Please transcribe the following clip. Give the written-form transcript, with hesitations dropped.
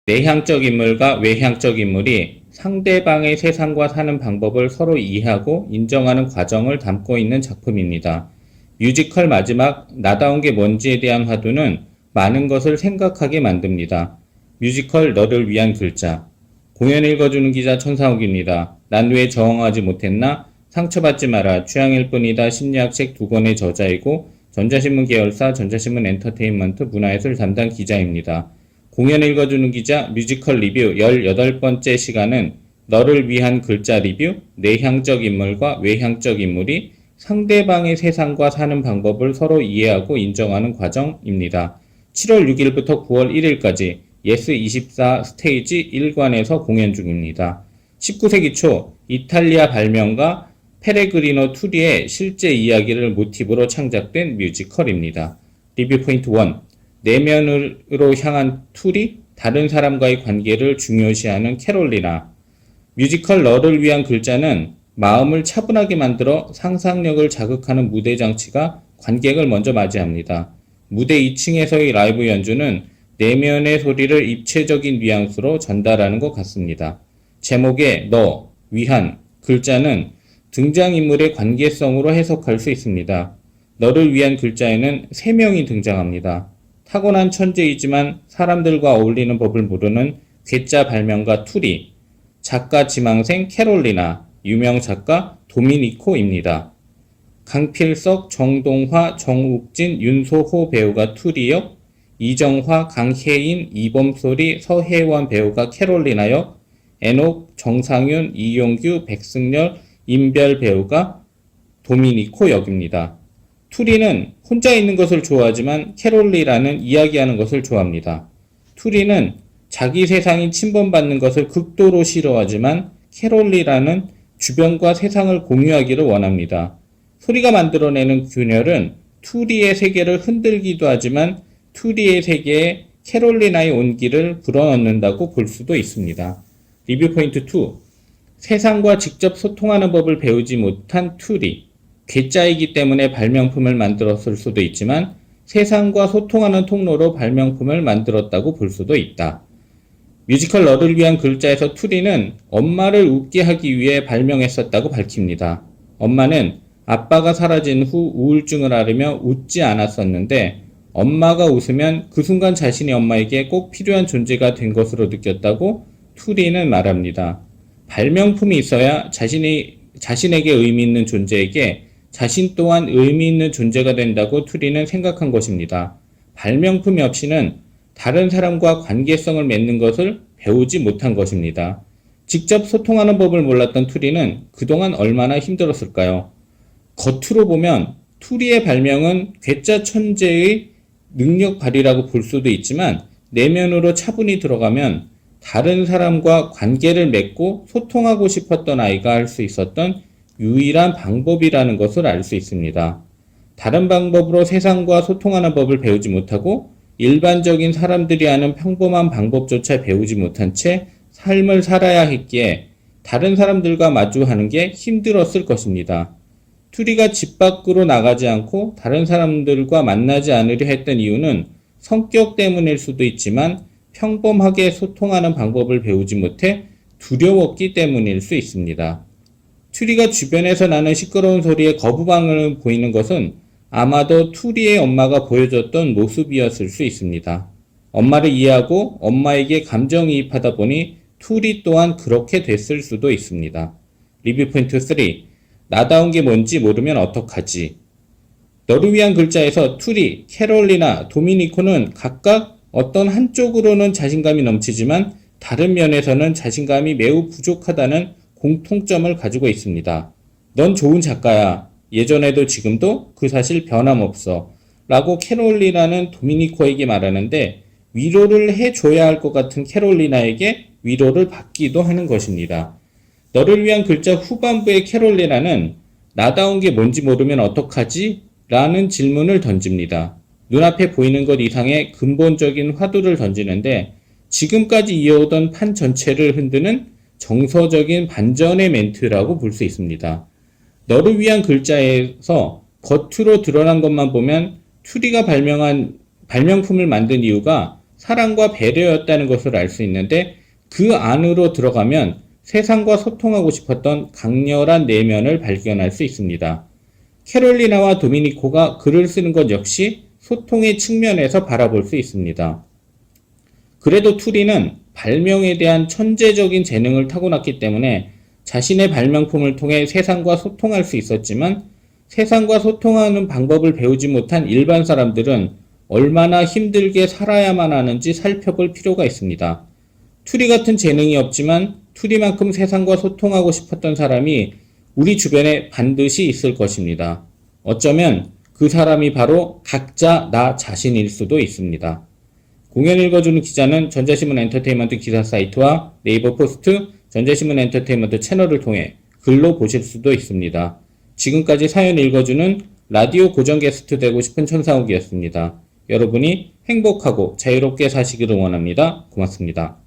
내향적 인물과 외향적 인물이 상대방의 세상과 사는 방법을 서로 이해하고 인정하는 과정을 담고 있는 작품입니다. 뮤지컬 마지막 나다운 게 뭔지에 대한 화두는 많은 것을 생각하게 만듭니다. 뮤지컬 너를 위한 글자. 공연 읽어주는 기자 천상욱입니다. 난 왜 저항하지 못했나? 상처받지 마라. 취향일 뿐이다. 심리학 책 2권의 저자이고 전자신문 계열사 전자신문 엔터테인먼트 문화예술 담당 기자입니다. 공연 읽어주는 기자 뮤지컬 리뷰 18번째 시간은 너를 위한 글자 리뷰, 내향적 인물과 외향적 인물이 상대방의 세상과 사는 방법을 서로 이해하고 인정하는 과정입니다. 7월 6일부터 9월 1일까지 예스24 스테이지 1관에서 공연 중입니다. 19세기 초 이탈리아 발명가 페레그리노 투리의 실제 이야기를 모티브로 창작된 뮤지컬입니다. 리뷰 포인트 1. 내면으로 향한 투리, 다른 사람과의 관계를 중요시하는 캐롤리나. 뮤지컬 너를 위한 글자는 마음을 차분하게 만들어 상상력을 자극하는 무대 장치가 관객을 먼저 맞이합니다. 무대 2층에서의 라이브 연주는 내면의 소리를 입체적인 뉘앙스로 전달하는 것 같습니다. 제목의 너, 위한 글자는 등장인물의 관계성으로 해석할 수 있습니다. 너를 위한 글자에는 3명이 등장합니다. 타고난 천재이지만 사람들과 어울리는 법을 모르는 괴짜 발명가 투리, 작가 지망생 캐롤리나, 유명 작가 도미니코입니다. 강필석, 정동화, 정욱진, 윤소호 배우가 투리 역, 이정화, 강혜인, 이범소리, 서혜원 배우가 캐롤리나 역, 애녹, 정상윤, 이용규, 백승열, 임별 배우가 도미니코 역입니다. 투리는 혼자 있는 것을 좋아하지만 캐롤리라는 이야기하는 것을 좋아합니다. 투리는 자기 세상이 침범받는 것을 극도로 싫어하지만 캐롤리라는 주변과 세상을 공유하기를 원합니다. 소리가 만들어내는 균열은 투리의 세계를 흔들기도 하지만 투리의 세계에 캐롤리나의 온기를 불어넣는다고 볼 수도 있습니다. 리뷰 포인트 2. 세상과 직접 소통하는 법을 배우지 못한 투리. 괴짜이기 때문에 발명품을 만들었을 수도 있지만 세상과 소통하는 통로로 발명품을 만들었다고 볼 수도 있다. 뮤지컬 너를 위한 글자에서 투리는 엄마를 웃게 하기 위해 발명했었다고 밝힙니다. 엄마는 아빠가 사라진 후 우울증을 앓으며 웃지 않았었는데 엄마가 웃으면 그 순간 자신이 엄마에게 꼭 필요한 존재가 된 것으로 느꼈다고 투리는 말합니다. 발명품이 있어야 자신에게 의미 있는 존재에게 자신 또한 의미 있는 존재가 된다고 투리는 생각한 것입니다. 발명품이 없이는 다른 사람과 관계성을 맺는 것을 배우지 못한 것입니다. 직접 소통하는 법을 몰랐던 투리는 그동안 얼마나 힘들었을까요? 겉으로 보면 투리의 발명은 괴짜 천재의 능력 발휘라고 볼 수도 있지만 내면으로 차분히 들어가면 다른 사람과 관계를 맺고 소통하고 싶었던 아이가 할 수 있었던 유일한 방법이라는 것을 알 수 있습니다. 다른 방법으로 세상과 소통하는 법을 배우지 못하고 일반적인 사람들이 하는 평범한 방법조차 배우지 못한 채 삶을 살아야 했기에 다른 사람들과 마주하는 게 힘들었을 것입니다. 투리가 집 밖으로 나가지 않고 다른 사람들과 만나지 않으려 했던 이유는 성격 때문일 수도 있지만 평범하게 소통하는 방법을 배우지 못해 두려웠기 때문일 수 있습니다. 투리가 주변에서 나는 시끄러운 소리에 거부감을 보이는 것은 아마도 투리의 엄마가 보여줬던 모습이었을 수 있습니다. 엄마를 이해하고 엄마에게 감정이입하다 보니 투리 또한 그렇게 됐을 수도 있습니다. 리뷰 포인트 3. 나다운 게 뭔지 모르면 어떡하지? 너를 위한 글자에서 투리, 캐롤리나, 도미니코는 각각 어떤 한쪽으로는 자신감이 넘치지만 다른 면에서는 자신감이 매우 부족하다는 공통점을 가지고 있습니다. 넌 좋은 작가야. 예전에도 지금도 그 사실 변함없어. 라고 캐롤리나는 도미니코에게 말하는데 위로를 해줘야 할 것 같은 캐롤리나에게 위로를 받기도 하는 것입니다. 너를 위한 글자 후반부의 캐롤리나는 나다운 게 뭔지 모르면 어떡하지? 라는 질문을 던집니다. 눈앞에 보이는 것 이상의 근본적인 화두를 던지는데 지금까지 이어오던 판 전체를 흔드는 정서적인 반전의 멘트라고 볼 수 있습니다. 너를 위한 글자에서 겉으로 드러난 것만 보면 투리가 발명품을 만든 이유가 사랑과 배려였다는 것을 알 수 있는데 그 안으로 들어가면 세상과 소통하고 싶었던 강렬한 내면을 발견할 수 있습니다. 캐롤리나와 도미니코가 글을 쓰는 것 역시 소통의 측면에서 바라볼 수 있습니다. 그래도 투리는 발명에 대한 천재적인 재능을 타고났기 때문에 자신의 발명품을 통해 세상과 소통할 수 있었지만 세상과 소통하는 방법을 배우지 못한 일반 사람들은 얼마나 힘들게 살아야만 하는지 살펴볼 필요가 있습니다. 투리 같은 재능이 없지만 투리만큼 세상과 소통하고 싶었던 사람이 우리 주변에 반드시 있을 것입니다. 어쩌면 그 사람이 바로 각자 나 자신일 수도 있습니다. 공연 읽어주는 기자는 전자신문 엔터테인먼트 기사 사이트와 네이버 포스트, 전자신문 엔터테인먼트 채널을 통해 글로 보실 수도 있습니다. 지금까지 사연 읽어주는 라디오 고정 게스트 되고 싶은 천상욱이었습니다. 여러분이 행복하고 자유롭게 사시기를 원합니다. 고맙습니다.